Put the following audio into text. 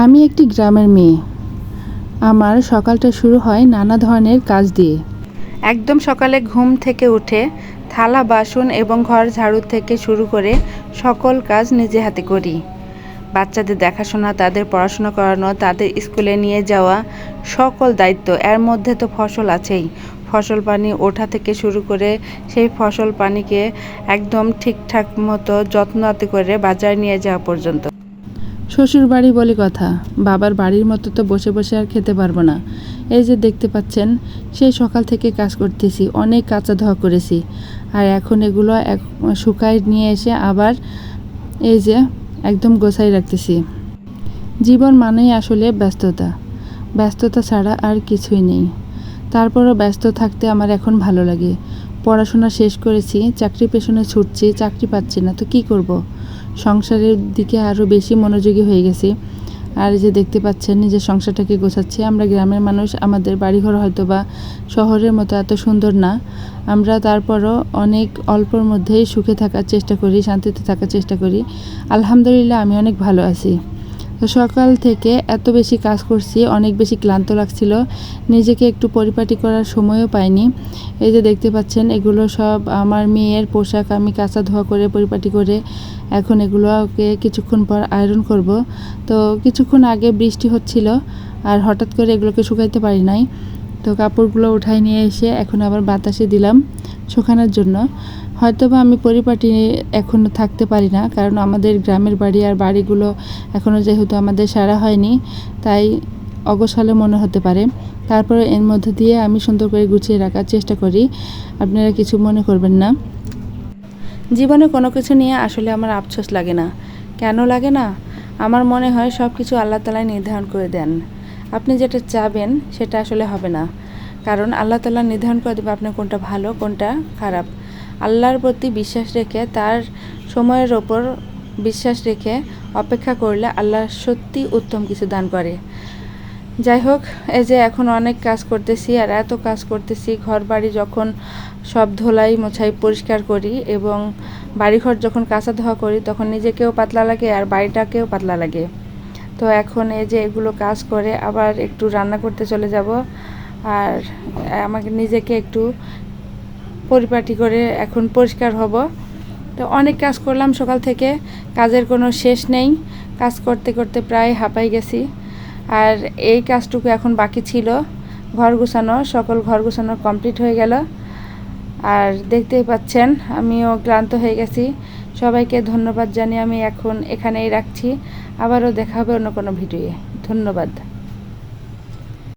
আমি একটি গ্রামের মেয়ে। আমার সকালটা শুরু হয় নানা ধরনের কাজ দিয়ে। একদম সকালে ঘুম থেকে উঠে থালা বাসন এবং ঘর ঝাড়ু থেকে শুরু করে সকল কাজ নিজে হাতে করি। বাচ্চাদের দেখাশোনা, তাদের পড়াশোনা করানো, তাদের স্কুলে নিয়ে যাওয়া, সকল দায়িত্ব। এর মধ্যে তো ফসল আছেই। ফসল পানি ওঠা থেকে শুরু করে সেই ফসল পানিকে একদম ঠিকঠাক মতো যত্নআত্তি করে বাজারে নিয়ে যাওয়া পর্যন্ত। শ্বশুর বাড়ি বলে কথা, বাবার বাড়ির মতো তো বসে বসে আর খেতে পারবো না। এই যে দেখতে পাচ্ছেন, সেই সকাল থেকে কাজ করতেছি, অনেক কাঁচা ধোয়া করেছি। আর এখন এগুলো শুকায় নিয়ে এসে আবার এই যে একদম গোছাই রাখতেছি। জীবন মানেই আসলে ব্যস্ততা, ব্যস্ততা ছাড়া আর কিছুই নেই। তারপরও ব্যস্ত থাকতে আমার এখন ভালো লাগে। পড়াশোনা শেষ করেছি, চাকরি পেছনে ছুটছি, চাকরি পাচ্ছি না, তো কী করব। সংসারের দিকে আরও বেশি মনোযোগী হয়ে গেছি। আর যে দেখতে পাচ্ছেন, নিজের সংসারটাকে গোছাচ্ছি। আমরা গ্রামের মানুষ, আমাদের বাড়িঘর হয়তো বা শহরের মতো এত সুন্দর না। আমরা তারপরও অনেক অল্পর মধ্যেই সুখে থাকার চেষ্টা করি, শান্তিতে থাকার চেষ্টা করি। আলহামদুলিল্লাহ, আমি অনেক ভালো আছি। তো সকাল থেকে এত বেশি কাজ করছি, অনেক বেশি ক্লান্ত লাগছিল। নিজেকে একটু পরিপাটি করার সময়ও পাইনি। এই যে দেখতে পাচ্ছেন, এগুলো সব আমার মেয়ের পোশাক। আমি কাঁচা ধোয়া করে পরিপাটি করে এখন এগুলোকে কিছুক্ষণ পর আয়রন করব। তো কিছুক্ষণ আগে বৃষ্টি হচ্ছিল, আর হঠাৎ করে এগুলোকে শুকাইতে পারি নাই। তো কাপড়গুলো উঠাই নিয়ে এসে এখন আবার বাতাসে দিলাম শুকানোর জন্য। হয়তোবা আমি পরিপাটি এখনও থাকতে পারি না, কারণ আমাদের গ্রামের বাড়ি আর বাড়িগুলো এখনও যেহেতু আমাদের সারা হয়নি, তাই অগোছালো মনে হতে পারে। তারপরে এর মধ্যে দিয়ে আমি সুন্দর করে গুছিয়ে রাখার চেষ্টা করি। আপনারা কিছু মনে করবেন না। জীবনে কোনো কিছু নিয়ে আসলে আমার আফসোস লাগে না। কেন লাগে না? আমার মনে হয় সব কিছু আল্লাহ তাআলাই নির্ধারণ করে দেন। আপনি যেটা চাবেন সেটা আসলে হবে না, কারণ আল্লাহ তাআলা নির্ধারণ করে দেবে আপনার কোনটা ভালো কোনটা খারাপ। আল্লাহর প্রতি বিশ্বাস রেখে, তার সময়ের ওপর বিশ্বাস রেখে অপেক্ষা করলে আল্লাহ সত্যি উত্তম কিছু দান করে। যাই হোক, এই যে এখন অনেক কাজ করতেছি, আর এত কাজ করতেছি, ঘর বাড়ি যখন সব ধোলাই মোছাই পরিষ্কার করি এবং বাড়িঘর যখন কাঁচা ধোয়া করি, তখন নিজেকেও পাতলা লাগে আর বাড়িটাকেও পাতলা লাগে। তো এখন এই যে এগুলো কাজ করে আবার একটু রান্না করতে চলে যাব, আর আমাকে নিজেকে একটু পরিপাটি করে এখন পরিষ্কার হব। তো অনেক কাজ করলাম সকাল থেকে, কাজের কোনো শেষ নেই। কাজ করতে করতে প্রায় হাঁপাই গেছি। আর এই কাজটুকু এখন বাকি ছিল, ঘর গুছানো। সকল ঘর গুছানো কমপ্লিট হয়ে গেল। আর দেখতেই পাচ্ছেন, আমিও ক্লান্ত হয়ে গেছি। সবাইকে ধন্যবাদ জানিয়ে আমি এখন এখানেই রাখছি। আবারও দেখা হবে অন্য কোনো ভিডিওয়ে। ধন্যবাদ।